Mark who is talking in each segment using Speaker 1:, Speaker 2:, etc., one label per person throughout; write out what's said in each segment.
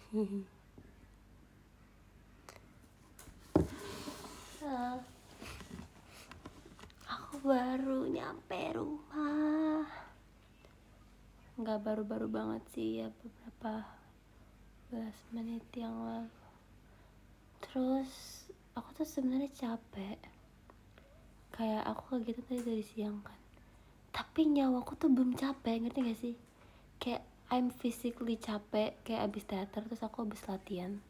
Speaker 1: Aku baru nyampe rumah. Nggak baru-baru banget sih ya, beberapa belas menit yang lalu. Terus aku tuh sebenarnya capek. Kayak aku kegiatan tadi dari siang kan. Tapi nyawaku tuh belum capek, ngerti gak sih? Kayak I'm physically capek, kayak abis teater terus aku abis latihan.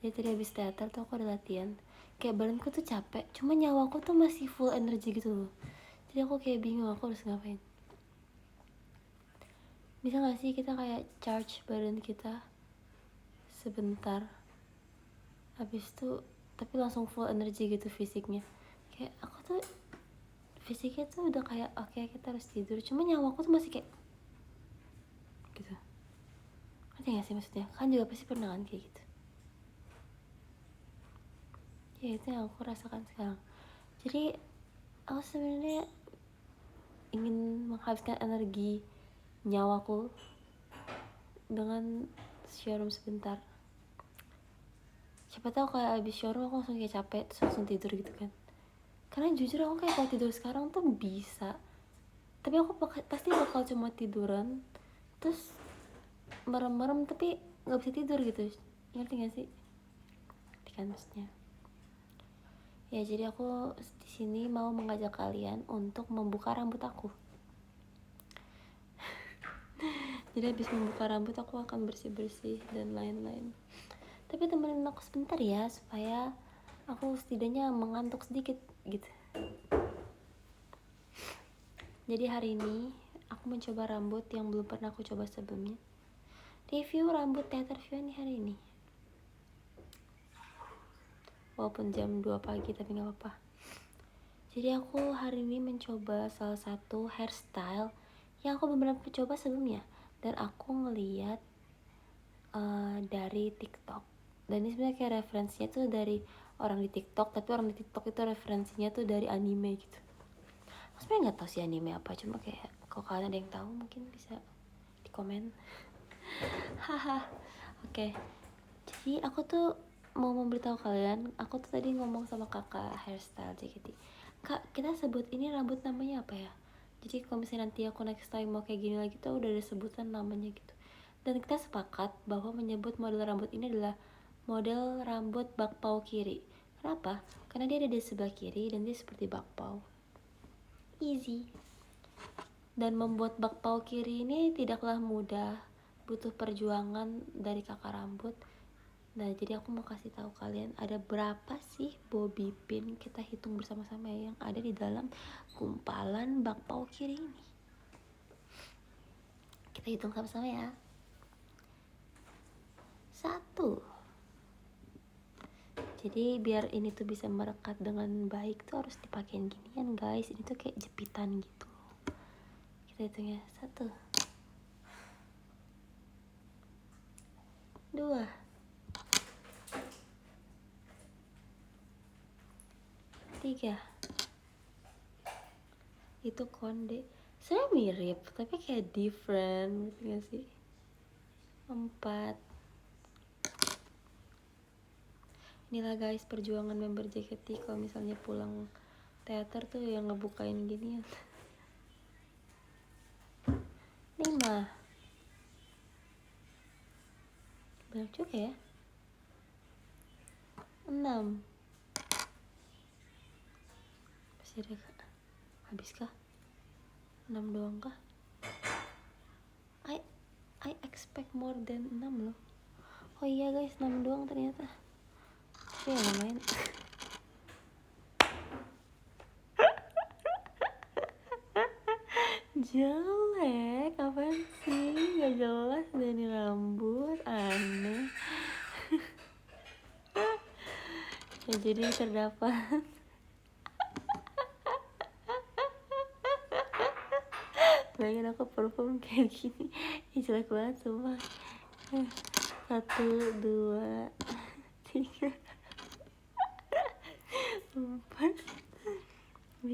Speaker 1: Jadi tadi abis teater tuh aku ada latihan. Kayak badanku tuh capek, cuma nyawaku tuh masih full energy gitu loh. Jadi aku kayak bingung aku harus ngapain. Bisa gak sih kita kayak charge badan kita sebentar, habis itu tapi langsung full energy gitu fisiknya. Kayak aku tuh fisiknya tuh udah kayak oke, kita harus tidur, cuma nyawaku tuh masih kayak gitu. Ngerti gak sih maksudnya? Kan juga pasti pernah kan kayak gitu. Ya itu yang aku rasakan sekarang. Jadi aku sebenarnya ingin menghabiskan energi nyawaku dengan showroom sebentar. Siapa tahu kayak abis showroom aku langsung kayak capek terus langsung tidur gitu kan. Karena jujur aku kayak kalau tidur sekarang tuh bisa, tapi aku pasti bakal cuma tiduran terus merem-merem tapi nggak bisa tidur gitu. Ngerti gak sih? Ngerti kan maksudnya? Ya jadi aku di sini mau mengajak kalian untuk membuka rambut aku. Jadi habis membuka rambut aku akan bersih-bersih dan lain-lain. Tapi temenin aku sebentar ya, supaya aku setidaknya mengantuk sedikit gitu. Jadi hari ini aku mencoba rambut yang belum pernah aku coba sebelumnya. Review rambut Theater View nih hari ini. Walaupun jam 2 pagi tapi gak apa-apa. Jadi aku hari ini mencoba salah satu hairstyle yang aku belum pernah coba sebelumnya. Dan aku ngeliat dari TikTok. Dan ini sebenarnya kayak referensinya tuh dari orang di TikTok, tapi orang di TikTok itu referensinya tuh dari anime gitu. Aku sebenarnya nggak tahu sih anime apa, cuma kayak kalau kalian ada yang tahu mungkin bisa di komen. Haha. Oke. Jadi aku tuh mau memberitahu kalian, aku tuh tadi ngomong sama kakak hairstyle JKT. Kak, kita sebut ini rambut namanya apa ya? Jadi kalau misalnya nanti aku next time mau kayak gini lagi tuh udah ada sebutan namanya gitu. Dan kita sepakat bahwa menyebut model rambut ini adalah model rambut bakpao kiri. Kenapa? Karena dia ada di sebelah kiri dan dia seperti bakpao. Easy. Dan membuat bakpao kiri ini tidaklah mudah, butuh perjuangan dari kakak rambut. Nah jadi aku mau kasih tahu kalian ada berapa sih bobby pin, kita hitung bersama-sama ya, yang ada di dalam gumpalan bakpao kiri ini. Kita hitung sama-sama ya. 1. Jadi biar ini tuh bisa merekat dengan baik tuh harus dipakein ginian guys. Ini tuh kayak jepitan gitu. Kita hitung ya. 1, 2, 3. Itu konde. Sebenarnya mirip tapi kayak different, ngerti gak sih? 4. Inilah guys perjuangan member JKT kalau misalnya pulang teater tuh yang ngebukain ginian. 5. Banyak juga ya. 6. Masih ada kak? Habis kah? 6 doang kah? I expect more than 6 loh. Oh iya guys, 6 doang ternyata. Oke, lumayan. Jelek, apaan sih? Gak jelas deh nih rambut, aneh. Ya jadi terdapat bayangin aku perform kayak gini. Ih jelek banget sumpah. 1, 2, 3, 4, 5,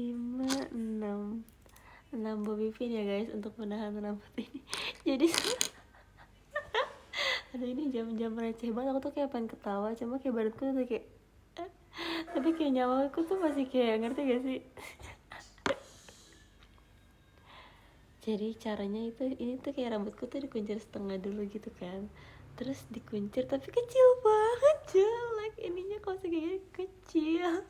Speaker 1: 6 bobby pin ya guys untuk menahan rambut ini. Jadi aduh ini jam-jam receh banget, aku tuh kayak pengen ketawa, cuma kayak badanku tuh kayak tapi kayak nyawaku tuh masih kayak, ngerti gak sih? Jadi caranya itu, ini tuh kayak rambutku tuh dikuncir setengah dulu gitu kan, terus dikuncir tapi kecil banget, jelek ininya kalau segini kecil.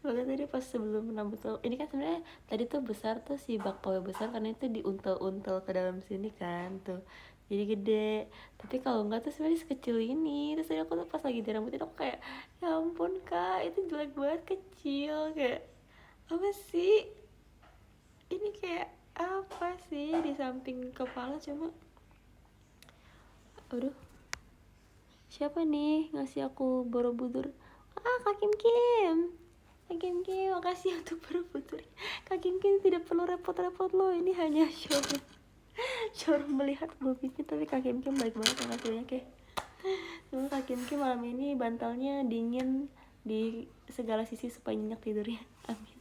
Speaker 1: Makanya tadi pas sebelum rambut ini kan sebenarnya tadi tuh besar tuh si bakpao besar karena itu diuntel-untel ke dalam sini kan tuh, jadi gede. Tapi kalau enggak tuh sebenarnya sekecil ini. Terus tadi aku tuh pas lagi dirambutin aku kayak, ya ampun kak itu jelek banget, kecil, kayak apa sih ini, kayak apa sih di samping kepala. Cuma aduh, siapa nih ngasih aku Borobudur? Kak Kim Kim. Kak Kim Kim, makasih untuk Borobudur. Kak Kim Kim tidak perlu repot-repot loh, ini hanya showroom melihat mobilnya. Tapi Kak Kim Kim baik banget, makasih banyak ya. Cuma Kak Kim Kim malam ini bantalnya dingin di segala sisi supaya nyenyak tidurnya, amin.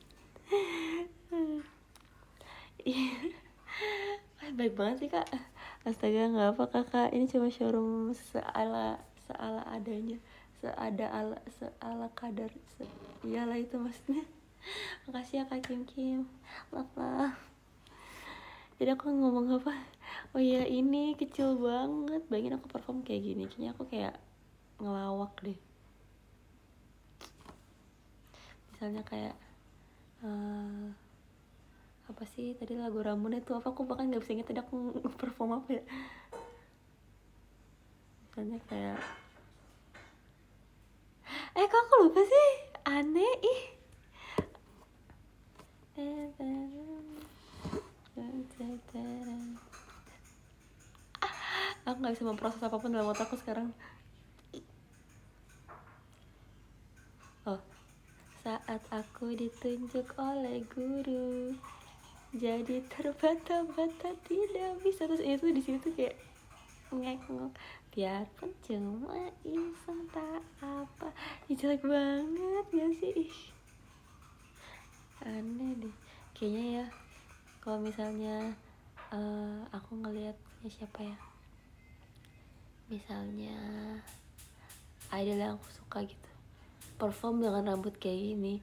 Speaker 1: Baik banget sih kak, astaga. Nggak apa kakak, ini cuma showroom seala adanya, seala kadar, iyalah itu maksudnya. Makasih ya kak Kim Kim, love. Jadi aku ngomong apa, oh iya ini kecil banget, bayangin aku perform kayak gini, kayaknya aku kayak ngelawak deh. Misalnya kayak apa sih tadi lagu Ramune itu apa, aku bahkan nggak bisa inget tadi aku perform apa ya. Misalnya kayak kok aku lupa sih, aneh ih. Aku nggak bisa memproses apapun dalam otakku sekarang. Oh, saat aku ditunjuk oleh guru jadi terbata-bata tidak bisa, terus itu di situ kayak ngek-ngek, biarpun cuma iseng tak apa. Ih, jelek banget ya sih, aneh deh kayaknya ya. Kalau misalnya aku ngelihatnya siapa ya, misalnya idol yang aku suka gitu perform dengan rambut kayak gini,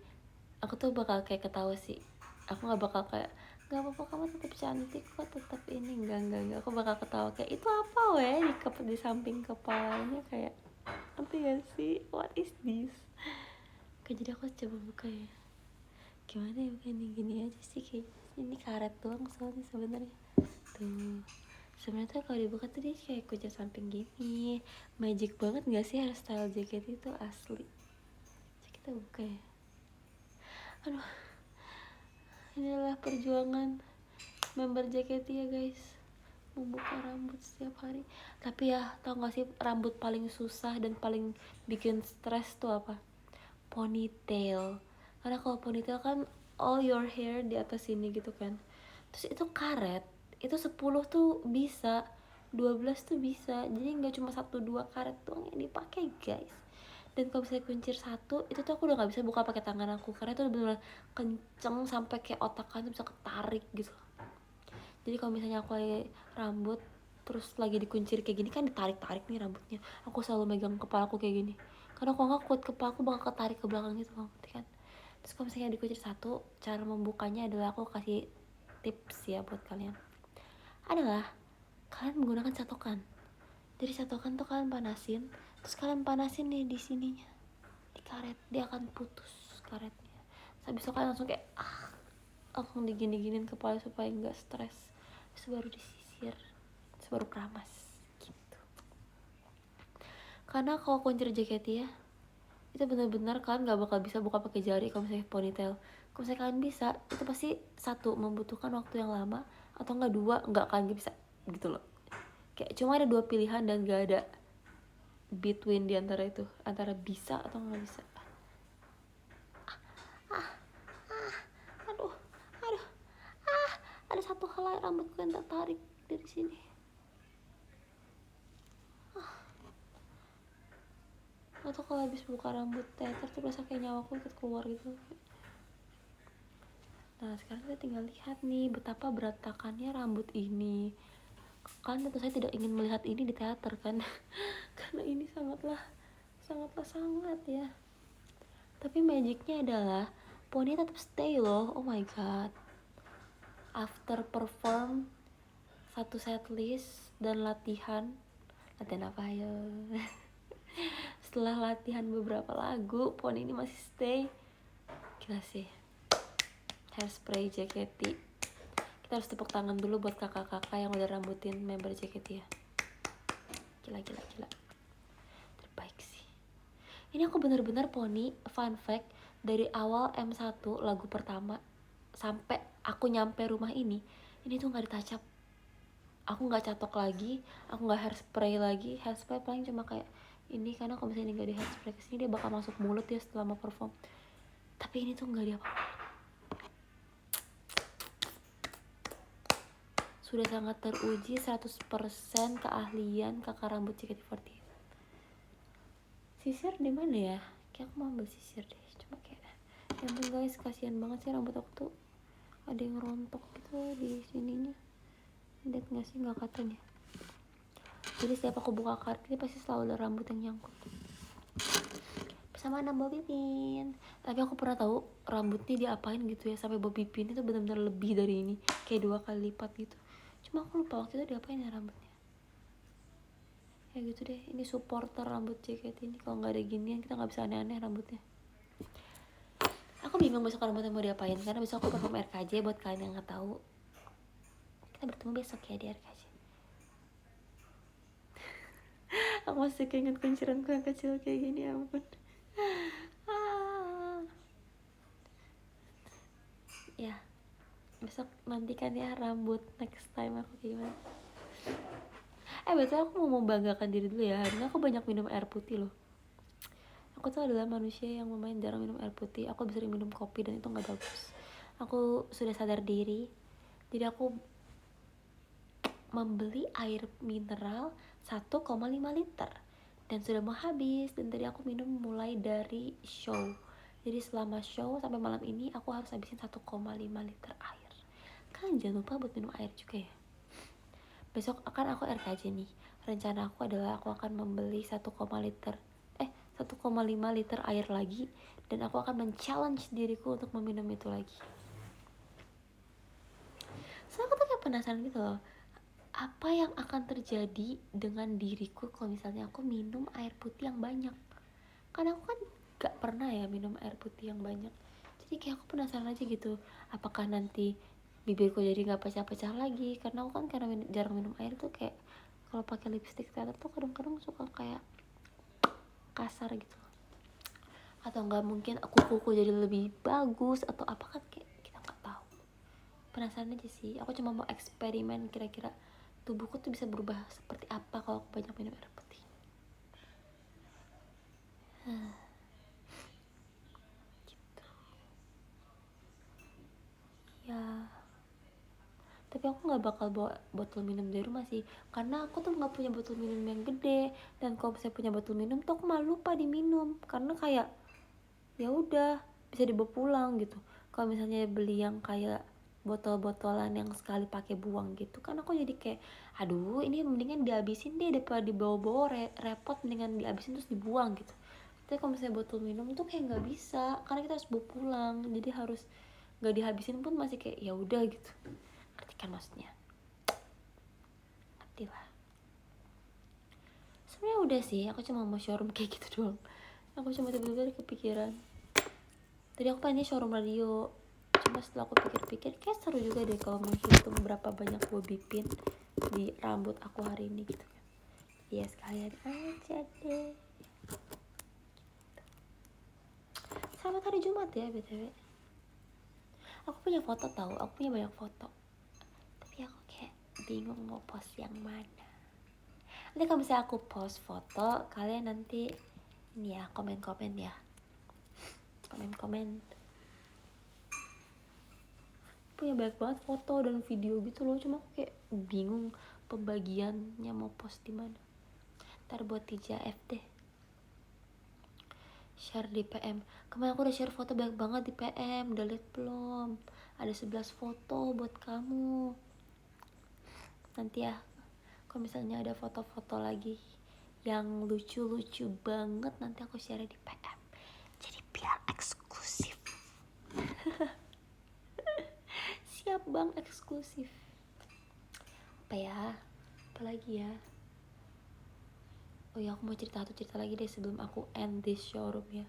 Speaker 1: aku tuh bakal kayak ketawa sih. Aku nggak bakal kayak, nggak apa-apa kamu tetap cantik kok, tetap ini, enggak. Aku bakal ketawa kayak, itu apa weh di samping kepalanya, kayak nanti gak sih, what is this. Oke, jadi aku coba buka ya, gimana ya, bukan gini aja sih, kayak ini karet doang soalnya sebenarnya tuh. Sebenarnya tuh kalau dibuka tuh dia kayak kucing samping gini, magic banget gak sih hairstyle jaket itu, asli. Jadi kita buka ya. Aduh, inilah perjuangan member JKT ya guys, membuka rambut setiap hari. Tapi ya tau gak sih rambut paling susah dan paling bikin stres tuh apa? Ponytail. Karena kalau ponytail kan all your hair di atas sini gitu kan, terus itu karet, itu 10 tuh bisa, 12 tuh bisa, jadi nggak cuma 1-2 karet doang yang dipakai guys. Dan kalau misalnya kuncir satu itu tuh aku udah nggak bisa buka pakai tangan aku karena itu benar-benar kenceng sampai kayak otaknya tuh bisa ketarik gitu. Jadi kalau misalnya aku lagi rambut terus lagi dikuncir kayak gini kan, ditarik-tarik nih rambutnya, aku selalu megang kepala aku kayak gini karena kalau nggak kuat kepala aku bakal ketarik ke belakang gitu, ngerti kan. Terus kalau misalnya dikuncir satu, cara membukanya adalah aku kasih tips ya buat kalian, adalah kalian menggunakan catokan. Jadi catokan tuh kalian panasin, terus kalian panasin nih di sininya, di karet, dia akan putus karetnya. Terus habis itu kalian langsung kayak langsung digini-giniin kepala supaya nggak stres, terus baru disisir, terus baru keramas gitu. Karena kalau kuncir jaket ya itu benar-benar kalian nggak bakal bisa buka pakai jari. Kalau misalnya ponytail, kalau misalnya kalian bisa, itu pasti satu membutuhkan waktu yang lama, atau enggak dua nggak kalian bisa gitu loh. Kayak cuma ada dua pilihan dan gak ada between di antara itu, antara bisa atau nggak bisa. Aduh, ada satu helai rambutku yang tertarik dari sini. Atau kalau habis buka rambut teater tuh berasa kayak nyawaku ikut keluar gitu. Nah sekarang kita tinggal lihat nih betapa berantakannya rambut ini. kan tentu saya tidak ingin melihat ini di teater kan. Karena ini sangat ya. Tapi magicnya adalah poni tetap stay loh. Oh my god, after perform satu set list dan latihan apa ya. Setelah latihan beberapa lagu, poni ini masih stay. Gila sih. Hairspray JKT, kita harus tepuk tangan dulu buat kakak-kakak yang udah rambutin member JKT ya. Gila terbaik sih. Ini aku bener-bener poni, fun fact, dari awal M1 lagu pertama sampai aku nyampe rumah ini tuh gak ditacap. Aku gak catok lagi, aku gak hairspray lagi. Hairspray paling cuma kayak ini, karena kalau misalnya gak di hairspray kesini dia bakal masuk mulut ya setelah mau perform. Tapi ini tuh gak diapa-apa. Sudah sangat teruji 100% keahlian kakak rambut JKT48. Sisir di mana ya? Kayak aku mau ambil sisir deh. Cuma kayak ya ampun guys, kasihan banget sih rambut aku tuh ada yang rontok gitu di sininya. Lihat nggak sih, nggak katanya. Jadi setiap aku buka kartu pasti selalu ada rambut yang nyangkut. Bersama nama Bobby Pin. Tapi aku pernah tahu rambutnya diapain gitu ya sampai Bobby Pin itu benar-benar lebih dari ini, kayak 2 kali lipat gitu. Cuma aku lupa waktu itu diapain ya rambutnya. Ya gitu deh, ini supporter rambut JKT ini. Kalau nggak ada ginian kita nggak bisa aneh-aneh rambutnya. Aku bingung besok rambutnya mau diapain, karena besok aku perform RKJ. Buat kalian yang nggak tahu, kita bertemu besok ya di RKJ. Aku masih keinget kunciranku yang kecil kayak gini, ya ampun. Ya besok nantikan ya rambut next time aku gimana. Betul, aku mau membanggakan diri dulu ya. Hari ini aku banyak minum air putih loh. Aku tuh adalah manusia yang lumayan jarang minum air putih. Aku bisa minum kopi dan itu gak bagus. Aku sudah sadar diri. Jadi aku membeli air mineral 1,5 liter dan sudah mau habis. Dan tadi aku minum mulai dari show. Jadi selama show sampai malam ini aku harus habisin 1,5 liter air. Kalian jangan lupa buat minum air juga ya. Besok akan aku RKJ nih. Rencana aku adalah aku akan membeli 1,5 liter air lagi. Dan aku akan men-challenge diriku untuk meminum itu lagi. Soalnya aku tuh kayak penasaran gitu loh, apa yang akan terjadi dengan diriku kalau misalnya aku minum air putih yang banyak. Karena aku kan gak pernah ya minum air putih yang banyak. Jadi kayak aku penasaran aja gitu, apakah nanti bibirku jadi gak pecah-pecah lagi. Karena aku kan jarang minum air tuh, kayak kalau pakai lipstick teater tuh kadang-kadang suka kayak kasar gitu. Atau enggak mungkin kuku jadi lebih bagus atau apa, kan kayak kita nggak tahu. Penasaran aja sih. Aku cuma mau eksperimen kira-kira tubuhku tuh bisa berubah seperti apa kalau aku banyak minum air putih. Gitu. Ya. Tapi aku nggak bakal bawa botol minum dari rumah sih, karena aku tuh nggak punya botol minum yang gede. Dan kalau saya punya botol minum tuh aku malu lupa diminum, karena kayak ya udah bisa dibawa pulang gitu. Kalau misalnya beli yang kayak botol-botolan yang sekali pakai buang gitu kan, aku jadi kayak aduh ini mendingan dihabisin deh daripada dibawa-bawa repot, mendingan dihabisin terus dibuang gitu. Tapi kalau misalnya botol minum tuh kayak nggak bisa, karena kita harus bawa pulang, jadi harus nggak dihabisin pun masih kayak ya udah gitu. Ngerti kan maksudnya? Ngerti lah. Sebenarnya udah sih, aku cuma mau showroom kayak gitu doang. Aku cuma tiba-tiba kepikiran, tadi aku pengennya showroom radio, cuma setelah aku pikir-pikir kayak seru juga deh kalau menghitung berapa banyak Bobby Pin di rambut aku hari ini gitu kan. Ya sekalian aja deh. Selamat hari Jumat ya BTW. Aku punya foto tahu, aku punya banyak foto, tapi aku kayak bingung mau post yang mana. Nanti kalau misalnya aku post foto, kalian nanti ini ya komen-komen ya, komen-komen. Punya banyak banget foto dan video gitu loh, cuma aku kayak bingung pembagiannya mau post di mana. Ntar buat TJF deh, share di PM. Kemarin aku udah share foto banyak banget di PM, udah liat belum? Ada 11 foto buat kamu. Nanti ya Kalau misalnya ada foto-foto lagi yang lucu-lucu banget, nanti aku share di PM. Jadi biar eksklusif. Siap bang, eksklusif. Apa ya? Apalagi ya? Oh ya, aku mau cerita lagi deh sebelum aku end this showroom ya.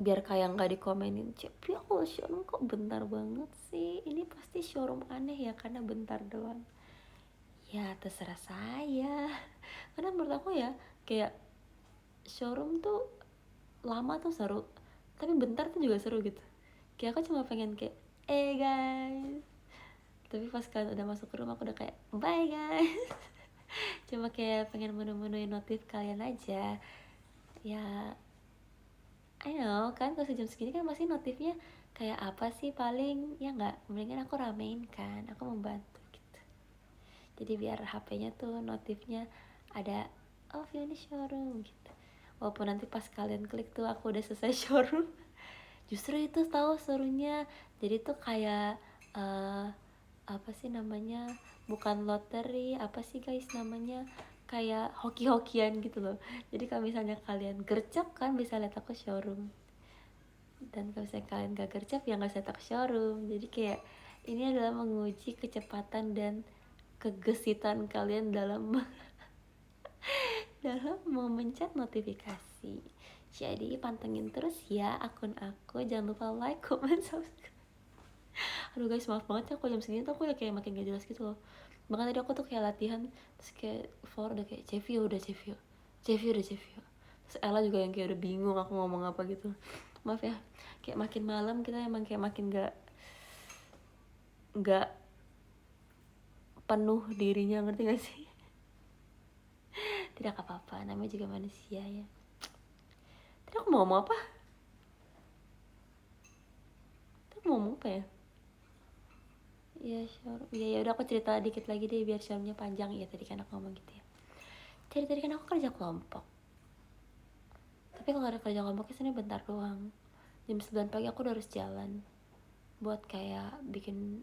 Speaker 1: Biar kayak nggak dikomenin, Cepi aku showroom kok bentar banget sih. Ini pasti showroom aneh ya karena bentar doang. Ya terserah saya. Karena menurut aku ya kayak showroom tuh lama tuh seru, tapi bentar tuh juga seru gitu. Kayak aku cuma pengen kayak guys, tapi pas kalian udah masuk ke rumah aku udah kayak bye guys. Cuma kayak pengen menu-menuin notif kalian aja ya. I know kan kalau jam segini kan masih notifnya kayak apa sih paling ya nggak, mendingan aku ramein kan, aku membantu gitu. Jadi biar HP-nya tuh notifnya ada oh finish showroom gitu, walaupun nanti pas kalian klik tuh aku udah selesai showroom. Justru itu tahu serunya. Jadi tuh kayak apa sih namanya, bukan lottery, apa sih guys namanya, kayak hoki-hokian gitu loh. Jadi kalau misalnya kalian gercep kan bisa lihat aku showroom, dan kalau misalnya kalian gak gercep ya gak bisa lihat aku showroom. Jadi kayak ini adalah menguji kecepatan dan kegesitan kalian dalam dalam memencet notifikasi. Jadi pantengin terus ya akun aku, jangan lupa like, comment, subscribe. Aduh guys, maaf banget ya kalau jam segini tuh aku ya kayak makin gak jelas gitu loh. Bahkan tadi aku tuh kayak latihan, terus kayak for udah kayak Cevi udah Cevi udah Cevi. Terus Ella juga yang kayak udah bingung aku ngomong apa gitu. Maaf ya, kayak makin malam kita emang kayak makin gak penuh dirinya, ngerti gak sih? Tidak apa-apa, namanya juga manusia ya. Tadi aku mau ngomong apa? Tadi aku mau ngomong apa ya? Ya sure. Ya udah aku cerita dikit lagi deh biar shownya panjang ya, tadi kan aku ngomong gitu ya. Jadi tadi kan aku kerja kelompok. Tapi kalau ada kerja kelompoknya sebenarnya bentar doang. Jam 9 pagi aku udah harus jalan buat kayak bikin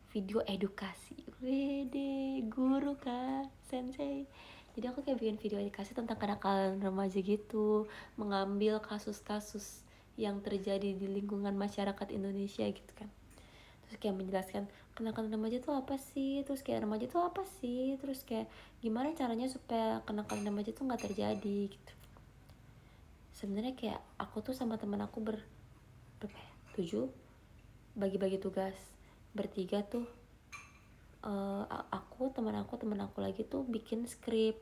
Speaker 1: video edukasi. Wede, guru kak, sensei. Jadi aku kayak bikin video edukasi tentang kenakalan remaja gitu, mengambil kasus-kasus yang terjadi di lingkungan masyarakat Indonesia gitu kan. Terus kayak menjelaskan kenakalan remaja itu apa sih, terus kayak remaja itu apa sih, terus kayak gimana caranya supaya kenakalan remaja itu nggak terjadi gitu. Sebenarnya kayak aku tuh sama teman aku berapa ya? 7 bagi-bagi tugas. Bertiga tuh aku teman aku lagi tuh bikin skrip.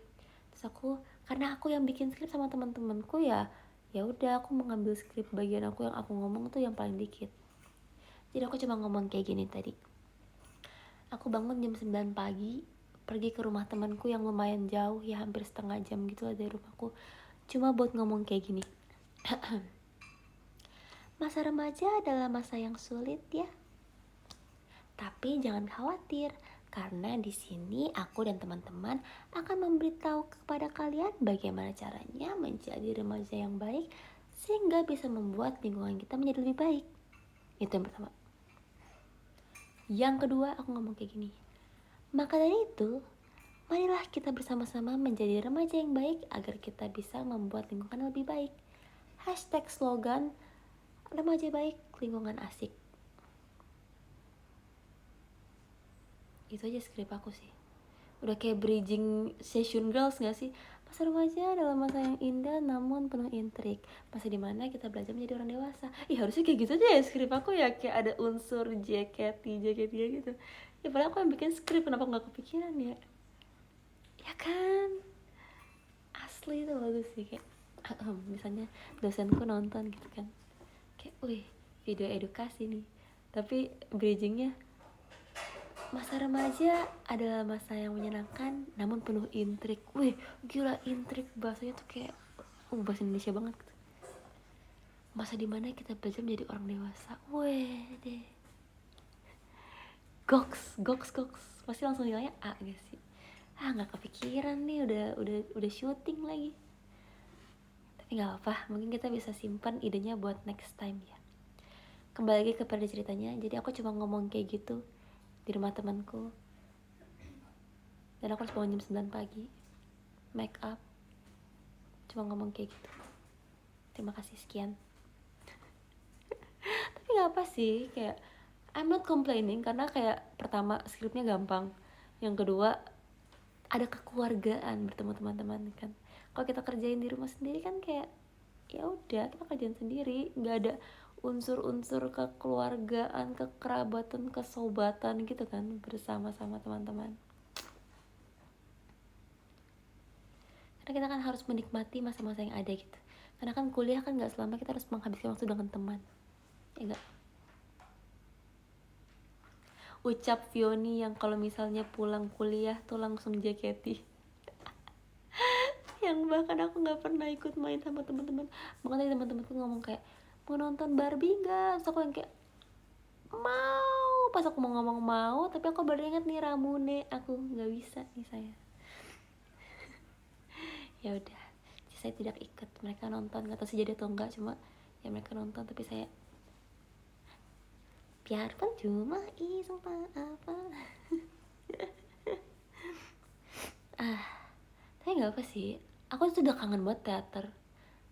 Speaker 1: Terus aku, karena aku yang bikin skrip sama teman-temanku ya udah aku mengambil skrip bagian aku yang aku ngomong tuh yang paling dikit. Jadi aku cuma ngomong kayak gini tadi. Aku bangun jam 9 pagi, pergi ke rumah temanku yang lumayan jauh ya, hampir setengah jam gitu lah dari rumahku, cuma buat ngomong kayak gini. Masa remaja adalah masa yang sulit ya. Tapi jangan khawatir, karena di sini aku dan teman-teman akan memberitahu kepada kalian bagaimana caranya menjadi remaja yang baik sehingga bisa membuat lingkungan kita menjadi lebih baik. Itu yang pertama. Yang kedua, aku ngomong kayak gini. Maka dari itu, marilah kita bersama-sama menjadi remaja yang baik agar kita bisa membuat lingkungan lebih baik. Hashtag slogan remaja baik, lingkungan asik. Itu aja skrip aku sih. Udah kayak bridging session girls gak sih? Masa remaja adalah masa yang indah namun penuh intrik. Masa dimana kita belajar menjadi orang dewasa. Ih harusnya kayak gitu aja ya skrip aku ya. Kayak ada unsur JKT gitu. Ya padahal aku yang bikin skrip, kenapa gak kepikiran ya? Ya kan? Asli itu bagus sih. Kayak misalnya dosenku nonton gitu kan, kayak wih video edukasi nih, tapi bridgingnya masa remaja adalah masa yang menyenangkan namun penuh intrik. Wih gila, intrik bahasanya tuh kayak bahasa Indonesia banget gitu. Masa dimana kita belajar menjadi orang dewasa. Wih deh, goks pasti langsung nilainya A gak sih? Nggak kepikiran nih, udah syuting lagi. Tapi nggak apa, mungkin kita bisa simpan idenya buat next time ya. Kembali lagi kepada ceritanya. Jadi aku cuma ngomong kayak gitu di rumah temanku. dan aku harus bangun jam 9 pagi, make up, cuma ngomong kayak gitu, terima kasih sekian. Tapi nggak apa sih, kayak I'm not complaining karena kayak pertama skripnya gampang, yang kedua ada kekeluargaan bertemu teman-teman kan. Kalau kita kerjain di rumah sendiri kan kayak ya udah kita kerjain sendiri, nggak ada unsur-unsur kekeluargaan, kekerabatan, kesobatan gitu kan bersama-sama teman-teman. Karena kita kan harus menikmati masa-masa yang ada gitu. Karena kan kuliah kan nggak selama kita harus menghabiskan waktu dengan teman, ya nggak? Ucap Fioni yang kalau misalnya pulang kuliah tuh langsung jaketi. Yang bahkan aku nggak pernah ikut main sama teman-teman. Makanya teman-temanku ngomong kayak mau nonton Barbie nggak? Terus aku yang kayak mau. Pas aku mau ngomong mau, tapi aku baru ingat nih Ramune, aku nggak bisa nih saya. Ya udah, saya tidak ikut. Mereka nonton, nggak tahu sih jadi atau enggak, cuma ya mereka nonton tapi saya biarpun cuma iseng apa. Tapi nggak apa sih, aku tuh udah kangen buat teater.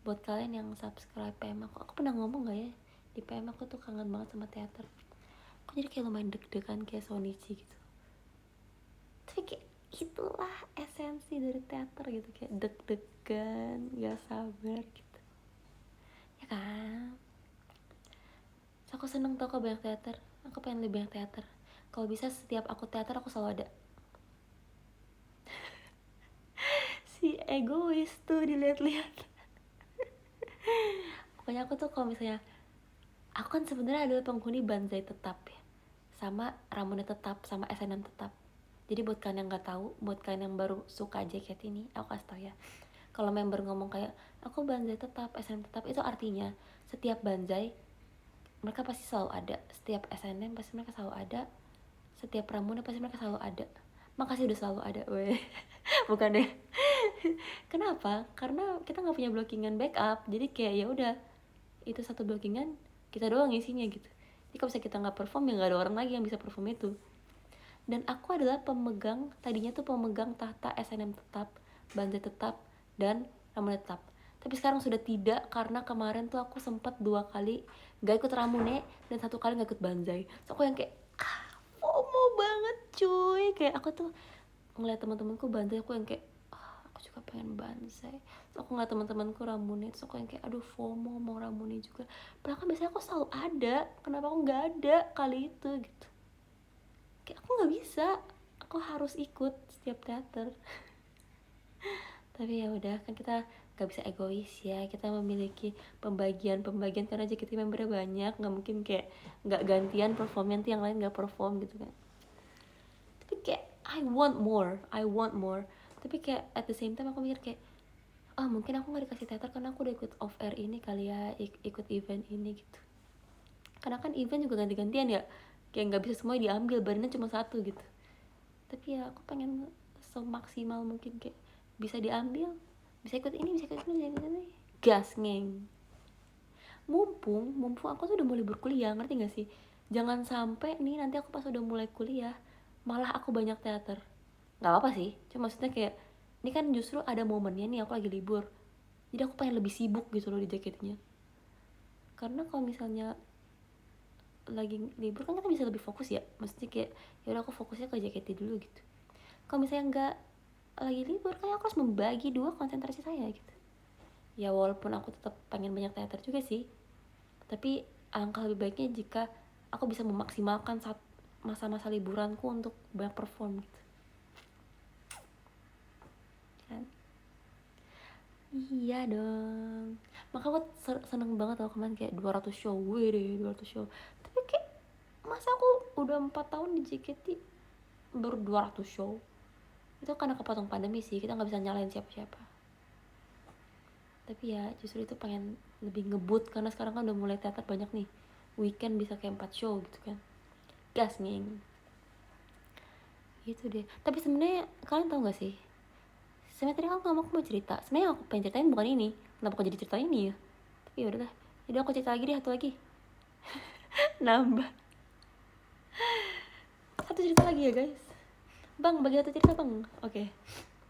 Speaker 1: Buat kalian yang subscribe PM aku pernah ngomong nggak ya di PM aku tuh kangen banget sama teater. Aku jadi kayak lumayan deg-degan kayak Sonichi gitu. Tapi kayak itulah esensi dari teater gitu, kayak deg-degan, gak sabar gitu, ya kan? So, aku seneng tau kalau banyak teater, aku pengen lebih banyak teater. Kalau bisa setiap aku teater aku selalu ada. Si egois tuh dilihat-lihat. Pokoknya aku tuh kalau misalnya aku kan sebenarnya adalah penghuni Banzai tetap ya, sama Ramune tetap, sama SNM tetap. Jadi buat kalian yang nggak tahu, buat kalian yang baru suka JKT ini, aku kasih tau ya. Kalau member ngomong kayak aku Banzai tetap, SNM tetap, itu artinya setiap Banzai mereka pasti selalu ada, setiap SNM pasti mereka selalu ada, setiap Ramune pasti mereka selalu ada. Makasih udah selalu ada, weh. Bukan deh. Kenapa? Karena kita nggak punya blockingan backup, jadi kayak ya udah itu satu blockingan kita doang isinya gitu. Jadi kalau misalnya kita nggak perform ya nggak ada orang lagi yang bisa perform itu. Dan aku adalah pemegang, tadinya tuh pemegang tahta SNM tetap, Banzai tetap, dan Ramune tetap. Tapi sekarang sudah tidak, karena kemarin tuh aku sempat 2 kali gak ikut Ramune dan 1 kali gak ikut Banzai. So aku yang kayak FOMO banget cuy. Kayak aku tuh ngeliat teman-temanku Banzai, aku yang kayak aku juga pengen Banzai. So aku ngeliat teman-temanku Ramune, terus aku yang kayak aduh FOMO mau Ramune juga. Padahal kan biasanya aku selalu ada, kenapa aku gak ada kali itu gitu. Kayak aku nggak bisa, aku harus ikut setiap teater. Tapi ya udah kan kita nggak bisa egois ya, kita memiliki pembagian karena JKT membernya banyak, nggak mungkin kayak nggak gantian performnya nanti yang lain nggak perform gitu kan. Tapi kayak I want more, tapi kayak at the same time aku mikir kayak mungkin aku nggak dikasih teater karena aku udah ikut off air ini kali ya, ikut event ini gitu. Karena kan event juga ganti-gantian ya, kayak nggak bisa semua diambil, badannya cuma satu gitu. Tapi ya aku pengen semaksimal mungkin, kayak bisa diambil, bisa ikut ini, bisa ikut ini, gas ngeng. Mumpung aku tuh udah mulai berkuliah, ngerti gak sih? Jangan sampai nih nanti aku pas udah mulai kuliah malah aku banyak teater. Nggak apa sih, cuma maksudnya kayak ini kan justru ada momennya nih aku lagi libur, jadi aku pengen lebih sibuk gitu loh di jaketnya. Karena kalau misalnya lagi libur kan kita bisa lebih fokus ya, maksudnya kayak ya udah aku fokusnya ke JKT dulu gitu. Kalau misalnya nggak lagi libur kan aku harus membagi 2 konsentrasi saya gitu. Ya walaupun aku tetap pengen banyak teater juga sih, tapi alangkah lebih baiknya jika aku bisa memaksimalkan saat masa-masa liburanku untuk banyak perform gitu kan. Iya dong, maka aku seneng banget loh kemarin kayak 200 show, deh 200 show. Tapi kayak masa aku udah 4 tahun di JKT baru 200 show. Itu karena kepotong pandemi sih, kita nggak bisa nyalain siapa-siapa. Tapi ya justru itu pengen lebih ngebut karena sekarang kan udah mulai teater banyak nih, weekend bisa kayak 4 show gitu kan, gas ngeng gitu deh. Tapi sebenarnya kalian tau gak sih, sebenarnya tadi aku mau cerita, sebenarnya aku pengen ceritain bukan ini, kenapa aku jadi cerita ini ya. Tapi ya udah, jadi aku cerita lagi deh, satu lagi. Nambah satu cerita lagi ya guys. Bang, bagi satu cerita bang. Oke.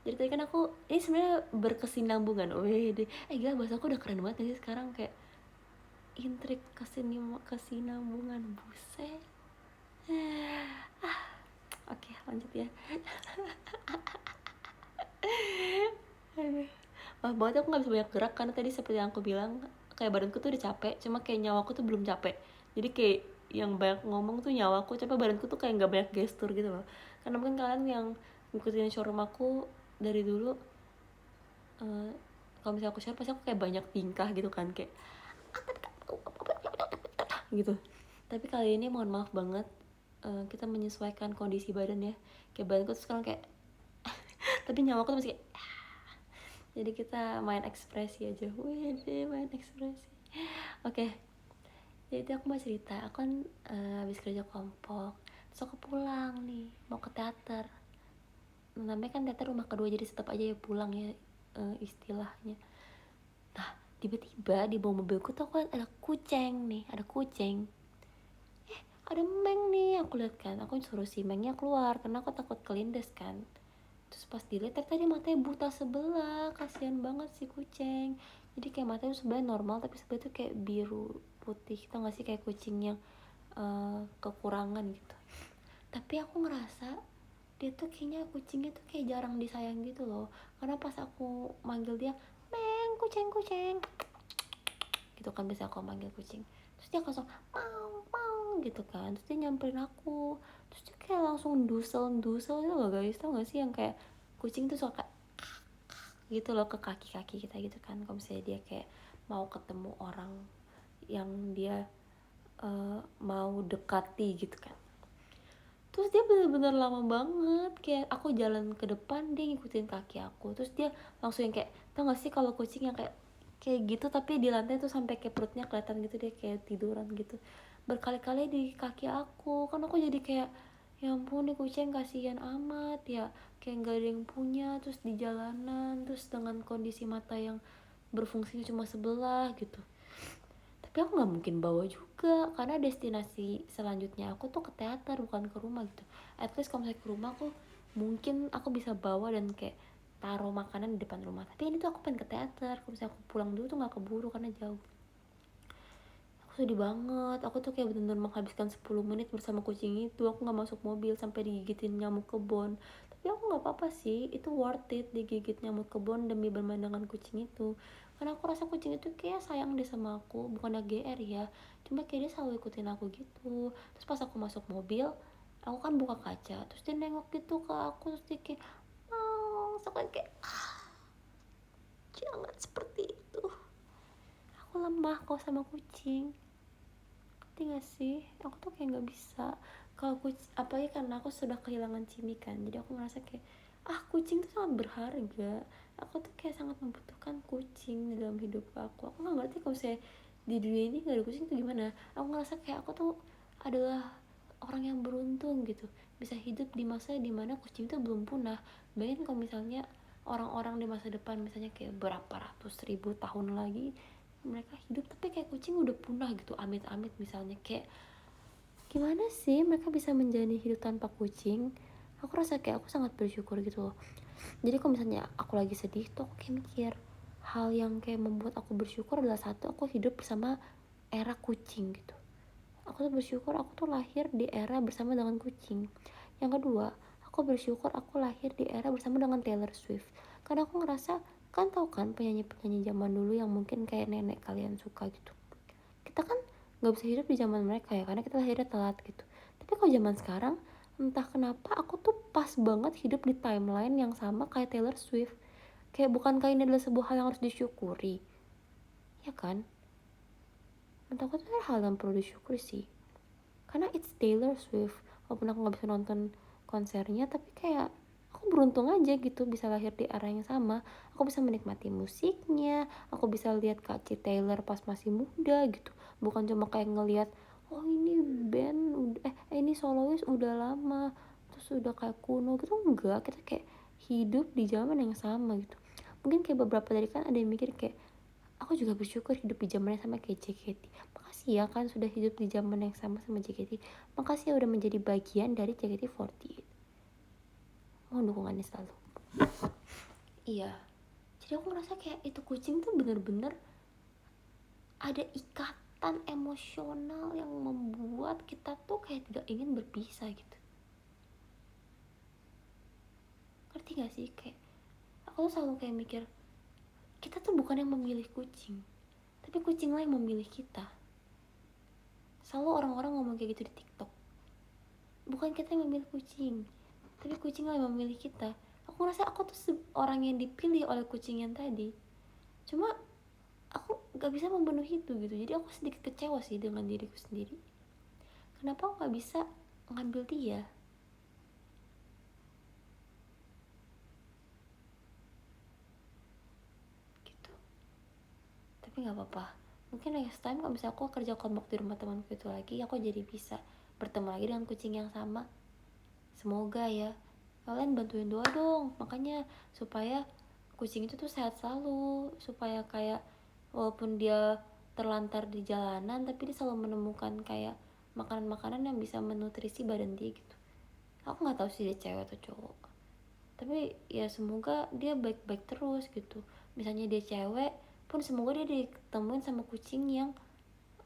Speaker 1: Jadi tadi kan aku ini sebenarnya berkesinambungan. Wede. Gila bahasa aku udah keren banget sih sekarang, kayak intrik kesinambungan, buset. Oke, lanjut ya. Aduh. Maaf banget aku nggak bisa banyak gerak karena tadi seperti yang aku bilang, kayak badanku tuh udah capek, cuma kayak nyawaku tuh belum capek. Jadi kayak yang banyak ngomong tuh nyawaku, coba badanku tuh kayak nggak banyak gestur gitu loh. Karena mungkin kalian yang ngikutin showroom aku dari dulu, kalau misalnya aku share pasti aku kayak banyak tingkah gitu kan, kayak gitu. Tapi kali ini mohon maaf banget, kita menyesuaikan kondisi badan ya. Kayak badanku tuh sekarang kayak tapi nyawaku tuh masih kayak jadi kita main ekspresi aja. Wede, main ekspresi. Oke, jadi aku mau cerita. Aku kan habis kerja kelompok, terus aku pulang nih, mau ke teater. Namanya kan teater rumah kedua, jadi tetap aja ya pulang ya, istilahnya. Nah, tiba-tiba di bawah mobilku tuh aku liat ada kucing nih, ada kucing. Ada Meng nih, aku lihat kan. Aku suruh si Mengnya keluar karena aku takut kelindes kan. Terus pas dilihat tadi matanya buta sebelah, kasihan banget si kucing. Jadi kayak matanya sebenarnya normal tapi sebenarnya tuh kayak biru putih, tau gak sih, kayak kucing yang kekurangan gitu. Tapi aku ngerasa dia tuh kayaknya kucingnya tuh kayak jarang disayang gitu loh, karena pas aku manggil dia, Meng, kucing kucing gitu kan, bisa aku manggil kucing, terus dia langsung mau mau gitu kan, terus dia nyamperin aku, terus dia kayak langsung dusel gitu loh guys, tau gak sih yang kayak kucing tuh suka gitu loh ke kaki-kaki kita gitu kan, kalau misalnya dia kayak mau ketemu orang yang dia mau dekati gitu kan. Terus dia bener-bener lama banget, kayak aku jalan ke depan dia ngikutin kaki aku, terus dia langsung yang kayak, tau gak sih kalau kucing yang kayak gitu tapi di lantai tuh sampai kayak perutnya kelihatan gitu, dia kayak tiduran gitu berkali-kali di kaki aku. Kan aku jadi kayak, ya ampun nih kucing kasihan amat ya, kayak nggak ada yang punya, terus di jalanan, terus dengan kondisi mata yang berfungsinya cuma sebelah gitu. Tapi aku nggak mungkin bawa juga karena destinasi selanjutnya aku tuh ke teater bukan ke rumah gitu. At least kalau misalnya ke rumah aku mungkin aku bisa bawa dan kayak taruh makanan di depan rumah, tapi ini tuh aku pengen ke teater. Kalau misalnya aku pulang dulu tuh nggak keburu karena jauh. Aku sedih banget, aku tuh kayak bener-bener menghabiskan 10 menit bersama kucing itu. Aku nggak masuk mobil sampai digigitin nyamuk kebon, tapi aku nggak apa-apa sih, itu worth it digigit nyamuk kebon demi bermain dengan kucing itu. Karena aku rasa kucing itu kayak sayang deh sama aku, bukan GR ya, cuma kayak dia selalu ikutin aku gitu. Terus pas aku masuk mobil, aku kan buka kaca, terus dia nengok gitu ke aku, terus dia kayak kayak jangan seperti itu, aku lemah kok sama kucing. Ngerti gak sih, aku tuh kayak nggak bisa kalau kucing, apalagi karena aku sudah kehilangan Cimi kan, jadi aku ngerasa kayak kucing tuh sangat berharga. Aku tuh kayak sangat membutuhkan kucing di dalam hidup aku nggak ngerti kalau saya di dunia ini nggak ada kucing tuh gimana. Aku ngerasa kayak aku tuh adalah orang yang beruntung gitu, bisa hidup di masa dimana kucing itu belum punah. Bayangin kalau misalnya orang-orang di masa depan, misalnya kayak berapa ratus ribu tahun lagi mereka hidup tapi kayak kucing udah punah gitu, amit-amit misalnya, kayak gimana sih mereka bisa menjalani hidup tanpa kucing. Aku rasa kayak aku sangat bersyukur gitu loh. Jadi kalau misalnya aku lagi sedih tuh aku kayak mikir, hal yang kayak membuat aku bersyukur adalah satu, aku hidup bersama era kucing gitu. Aku tuh bersyukur aku tuh lahir di era bersama dengan kucing. Yang kedua, aku bersyukur aku lahir di era bersama dengan Taylor Swift. Karena aku ngerasa, kan tau kan penyanyi-penyanyi zaman dulu yang mungkin kayak nenek kalian suka gitu. Kita kan nggak bisa hidup di zaman mereka ya, karena kita lahirnya telat gitu. Tapi kalau zaman sekarang, entah kenapa aku tuh pas banget hidup di timeline yang sama kayak Taylor Swift. Kayak bukankah ini adalah sebuah hal yang harus disyukuri, ya kan? Menurut aku tuh hal yang perlu disyukuri sih, karena it's Taylor Swift. Walaupun aku nggak bisa nonton konsernya, tapi kayak aku beruntung aja gitu bisa lahir di era yang sama. Aku bisa menikmati musiknya, aku bisa lihat Kak Ci Taylor pas masih muda gitu, bukan cuma kayak ngelihat oh ini band ini solois udah lama terus udah kayak kuno gitu. Enggak, kita kayak hidup di zaman yang sama gitu. Mungkin kayak beberapa dari kan ada yang mikir kayak, aku juga bersyukur hidup di zaman yang sama kayak JKT. Makasih ya kan sudah hidup di zaman yang sama JKT. Makasih ya udah menjadi bagian dari JKT48. mohon dukungannya selalu. Iya, jadi aku ngerasa kayak itu kucing tuh bener-bener ada ikatan emosional yang membuat kita tuh kayak tidak ingin berpisah gitu. Ngerti gak sih? Kayak aku tuh selalu kayak mikir, kita tuh bukan yang memilih kucing, tapi kucinglah yang memilih kita. Selalu orang-orang ngomong kayak gitu di TikTok. Bukan kita yang memilih kucing, tapi kucinglah yang memilih kita. Aku ngerasa aku tuh orang yang dipilih oleh kucing yang tadi. Cuma aku gak bisa memenuhi itu gitu. Jadi aku sedikit kecewa sih dengan diriku sendiri. Kenapa aku gak bisa ngambil dia? Gitu. Tapi gak apa-apa. Mungkin next time kalau misalnya aku kerja kelompok di rumah temanku itu lagi, aku jadi bisa bertemu lagi dengan kucing yang sama. Semoga ya. Kalian bantuin doa dong. Makanya supaya kucing itu tuh sehat selalu. Supaya kayak walaupun dia terlantar di jalanan, tapi dia selalu menemukan kayak makanan-makanan yang bisa menutrisi badan dia gitu. Aku nggak tahu sih dia cewek atau cowok, tapi ya semoga dia baik-baik terus gitu. Misalnya dia cewek pun semoga dia ditemuin sama kucing yang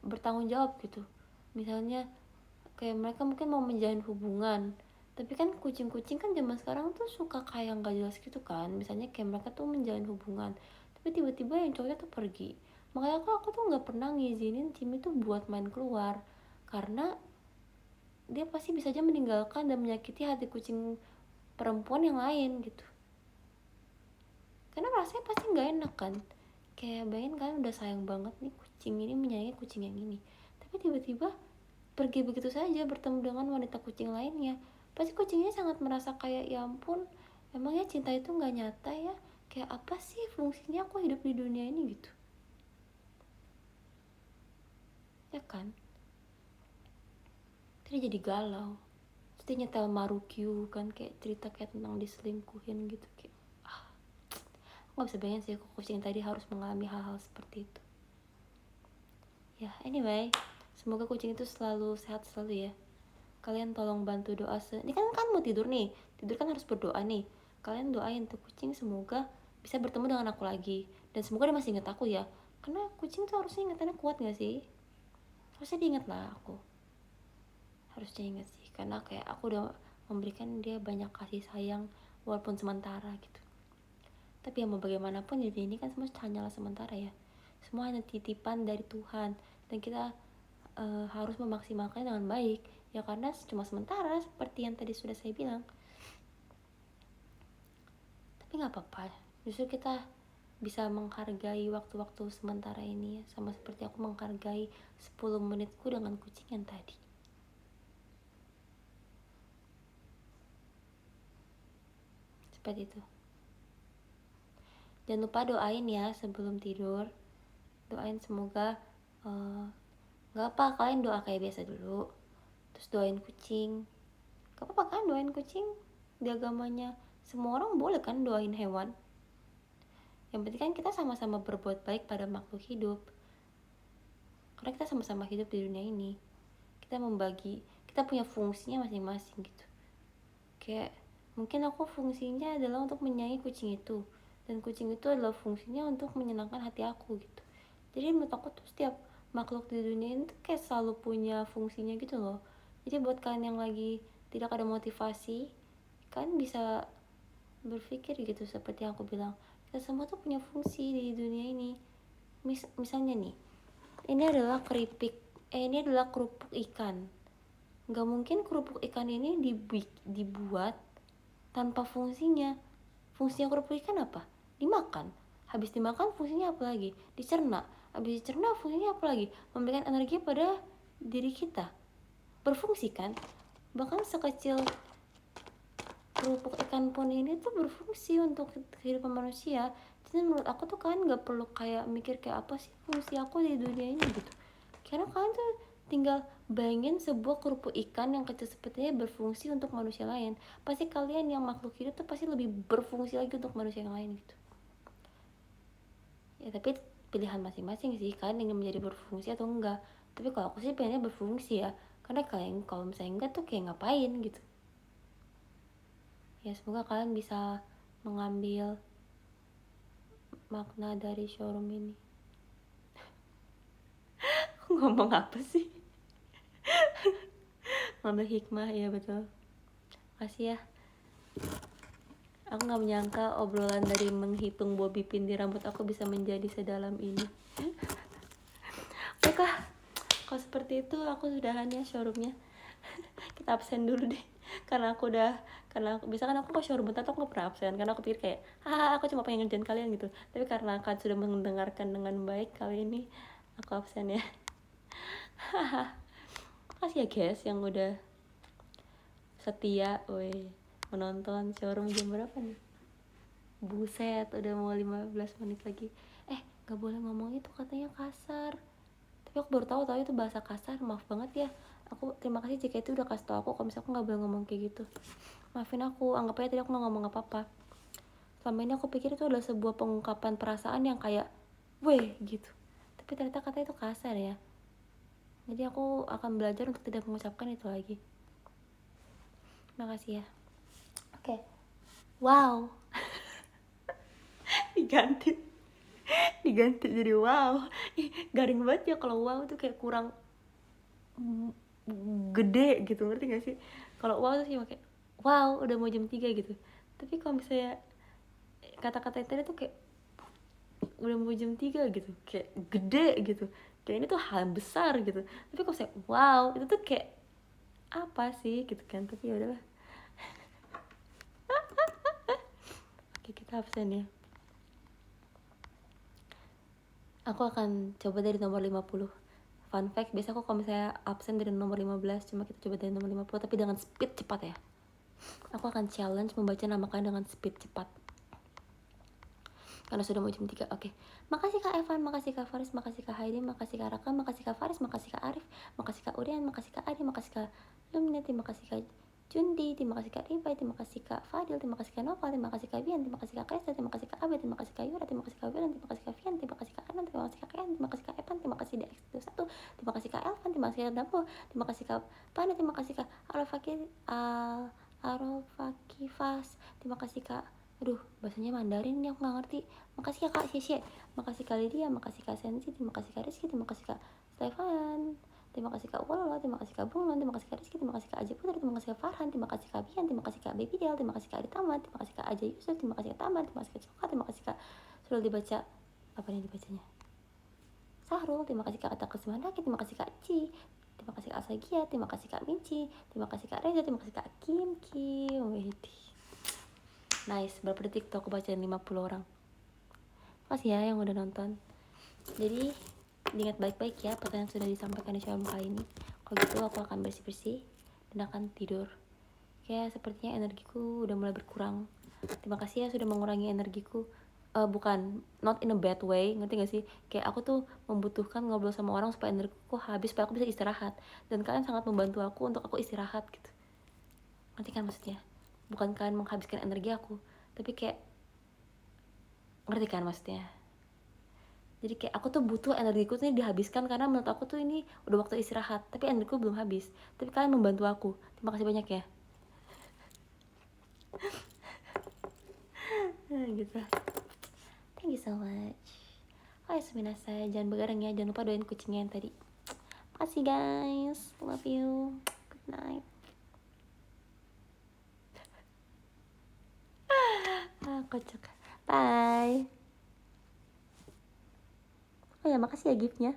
Speaker 1: bertanggung jawab gitu. Misalnya kayak mereka mungkin mau menjalin hubungan, tapi kan kucing-kucing kan zaman sekarang tuh suka kayak nggak jelas gitu kan. Misalnya kayak mereka tuh menjalin hubungan, tapi tiba-tiba yang cowoknya tuh pergi. Makanya aku tuh nggak pernah ngizinin Jimmy tuh buat main keluar, karena dia pasti bisa aja meninggalkan dan menyakiti hati kucing perempuan yang lain gitu. Karena rasanya pasti nggak enak kan. Kayak bayangin kan udah sayang banget nih kucing ini, menyayangi kucing yang ini, tapi tiba-tiba pergi begitu saja bertemu dengan wanita kucing lainnya. Pasti kucingnya sangat merasa kayak, ya ampun, emangnya cinta itu nggak nyata ya? Kayak apa sih fungsinya aku hidup di dunia ini gitu, ya kan? Terus jadi galau. Terus dia nyetel Marukyu kan, kayak cerita kayak tentang diselingkuhin gitu. Kayak aku gak bisa bayangin sih kok kucing tadi harus mengalami hal-hal seperti itu. Ya anyway, semoga kucing itu selalu sehat selalu ya. Kalian tolong bantu doa ini kan mau tidur nih, tidur kan harus berdoa nih. Kalian doain tuh kucing semoga bisa bertemu dengan aku lagi, dan semoga dia masih ingat aku ya, karena kucing tuh harusnya ingatannya kuat gak sih? Harusnya diingat lah aku, harusnya ingat sih, karena kayak aku udah memberikan dia banyak kasih sayang walaupun sementara gitu. Tapi ya mau bagaimanapun di dunia ini kan semua hanyalah sementara ya, semua hanya titipan dari Tuhan, dan kita harus memaksimalkannya dengan baik ya, karena cuma sementara seperti yang tadi sudah saya bilang. Tapi nggak apa-apa, justru kita bisa menghargai waktu-waktu sementara ini ya, sama seperti aku menghargai 10 menitku dengan kucing yang tadi. Seperti itu. Jangan lupa doain ya sebelum tidur. Doain semoga gak apa, kalian doa kayak biasa dulu, terus doain kucing. Gak apa-apa kan doain kucing, di agamanya semua orang boleh kan doain hewan. Yang penting kan kita sama-sama berbuat baik pada makhluk hidup, karena kita sama-sama hidup di dunia ini. Kita membagi, kita punya fungsinya masing-masing gitu. Kayak mungkin aku fungsinya adalah untuk menyayangi kucing itu, dan kucing itu adalah fungsinya untuk menyenangkan hati aku gitu. Jadi menurut aku tuh setiap makhluk di dunia ini tuh kayak selalu punya fungsinya gitu loh. Jadi buat kalian yang lagi tidak ada motivasi, kalian bisa berpikir gitu seperti yang aku bilang, kita semua tuh punya fungsi di dunia ini. Misalnya nih, ini adalah kerupuk ikan. Gak mungkin kerupuk ikan ini dibuat tanpa fungsinya. Fungsinya kerupuk ikan apa? Dimakan. Habis dimakan fungsinya apa lagi? Dicerna. Habis dicerna fungsinya apa lagi? Memberikan energi pada diri kita. Berfungsi kan? Bahkan sekecil kerupuk ikan pun ini tuh berfungsi untuk kehidupan manusia. Jadi menurut aku tuh kalian gak perlu kayak mikir kayak apa sih fungsi aku di dunia ini gitu. Karena kalian tuh tinggal bayangin sebuah kerupuk ikan yang kecil sepertinya berfungsi untuk manusia lain. Pasti kalian yang makhluk hidup tuh pasti lebih berfungsi lagi untuk manusia yang lain gitu. Ya tapi pilihan masing-masing sih, kalian ingin menjadi berfungsi atau enggak. Tapi kalau aku sih pengennya berfungsi ya, karena kalian kalau misalnya enggak tuh kayak ngapain gitu Ya semoga kalian bisa mengambil makna dari showroom ini. Aku ngomong apa sih? Ngambil hikmah, ya betul. Makasih ya. Aku gak menyangka obrolan dari menghitung bobby pin di rambut aku bisa menjadi sedalam ini. Baiklah, kalau seperti itu aku sudahan ya showroomnya. Kita absen dulu deh. Karena aku bisa kan aku ke showroom bentar tuh aku gak pernah absen. Karena aku pikir kayak, aku cuma pengen ngerjain kalian gitu. Tapi karena kalian sudah mendengarkan dengan baik kali ini, aku absen ya. Makasih ya guys yang udah setia menonton showroom. Jam berapa nih? Buset, udah mau 15 menit lagi. Gak boleh ngomong itu, katanya kasar. Tapi aku baru tahu itu bahasa kasar. Maaf banget ya. Aku terima kasih jika itu udah kasih tau aku kalau misalnya aku gak boleh ngomong kayak gitu. Maafin aku, anggap aja tadi aku gak ngomong apa-apa. Selama ini aku pikir itu adalah sebuah pengungkapan perasaan yang kayak weh gitu. Tapi ternyata katanya itu kasar ya. Jadi aku akan belajar untuk tidak mengucapkan itu lagi. Makasih ya. Oke. Wow. diganti jadi wow. Garing banget ya kalau wow tuh kayak kurang gede gitu, ngerti gak sih? Kalau wow tuh sih kayak wow udah mau jam 3 gitu. Tapi kalau misalnya kata-kata tadi tuh kayak udah mau jam 3 gitu, kayak gede gitu, kayak ini tuh hal besar gitu. Tapi kalau saya wow itu tuh kayak apa sih gitu kan. Tapi ya udahlah. Oke, kita absen ya. Aku akan coba dari nomor 50. Fun fact, biasa aku kalau misalnya absen dari nomor 15, cuma kita coba dari nomor 50 tapi dengan speed cepat ya. Aku akan challenge membaca nama kalian dengan speed cepat. Karena sudah mau jam 3. Oke. Makasih Kak Evan, makasih Kak Faris, makasih Kak Haidi, makasih Kak Raka, makasih Kak Faris, makasih Kak Arif, makasih Kak Urian, makasih Kak Adi, makasih Kak Lumnia, terima kasih Kak Jundi, terima kasih Kak Ribai, terima kasih Kak Fadil, terima kasih Kak Nopal, terima kasih Kak Bian, terima kasih Kak Krista, terima kasih Kak Abe, terima kasih Kak Yura, terima kasih Kak Wilan, terima kasih Kak Fian, terima kasih Kak Anan, terima kasih Kak Kian, terima kasih Kak Evan, terima kasih DX21, terima kasih Kak Elvan, terima kasih Kak Dampo, terima kasih Kak Pana, terima kasih Kak Arofakifas, terima kasih Kak bahasanya Mandarin nih aku gak ngerti. Makasih ya Kak Syesye, makasih Kak Lydia, makasih Kak Sensi, terima kasih Kak Rizky, terima kasih Kak Stefan, terima kasih Kak Wolo, terima kasih Kak Bunglon, terima kasih Kak Rizky, terima kasih Kak Aja Putri, terima kasih Kak Farhan, terima kasih Kak Bian, terima kasih Kak Baby Del, terima kasih Kak Aditama, terima kasih Kak Aja Yusuf, terima kasih Kak Tamar, terima kasih Kak Coka, terima kasih Kak sudah dibaca apa nih dibacanya Sahrul, terima kasih Kak Atta Kesmandaki, terima kasih Kak Ci, terima kasih Kak Asagia, terima kasih Kak Minci, terima kasih Kak Reza, terima kasih Kak Kim nice, berapa detik tuh aku bacain 50 orang. Makasih ya yang udah nonton. Jadi diingat baik-baik ya pertanyaan sudah disampaikan di showroom kali ini. Kalau gitu aku akan bersih-bersih dan akan tidur. Kayak sepertinya energiku udah mulai berkurang. Terima kasih ya sudah mengurangi energiku. Bukan, not in a bad way, ngerti gak sih? Kayak aku tuh membutuhkan ngobrol sama orang supaya energiku habis, supaya aku bisa istirahat. Dan kalian sangat membantu aku untuk aku istirahat gitu. Ngerti kan maksudnya? Bukan kalian menghabiskan energi aku, tapi kayak ngerti kan maksudnya? Jadi kayak aku tuh butuh energiku tuh dihabiskan karena menurut aku tuh ini udah waktu istirahat, tapi energiku belum habis. Tapi kalian membantu aku. Terima kasih banyak ya. Gitu. Thank you so much. Oh ya, suminasai. Jangan begadang ya. Jangan lupa doain kucingnya yang tadi. Makasih guys. Love you. Good night. Kocak. Bye. Oh ya, makasih ya giftnya.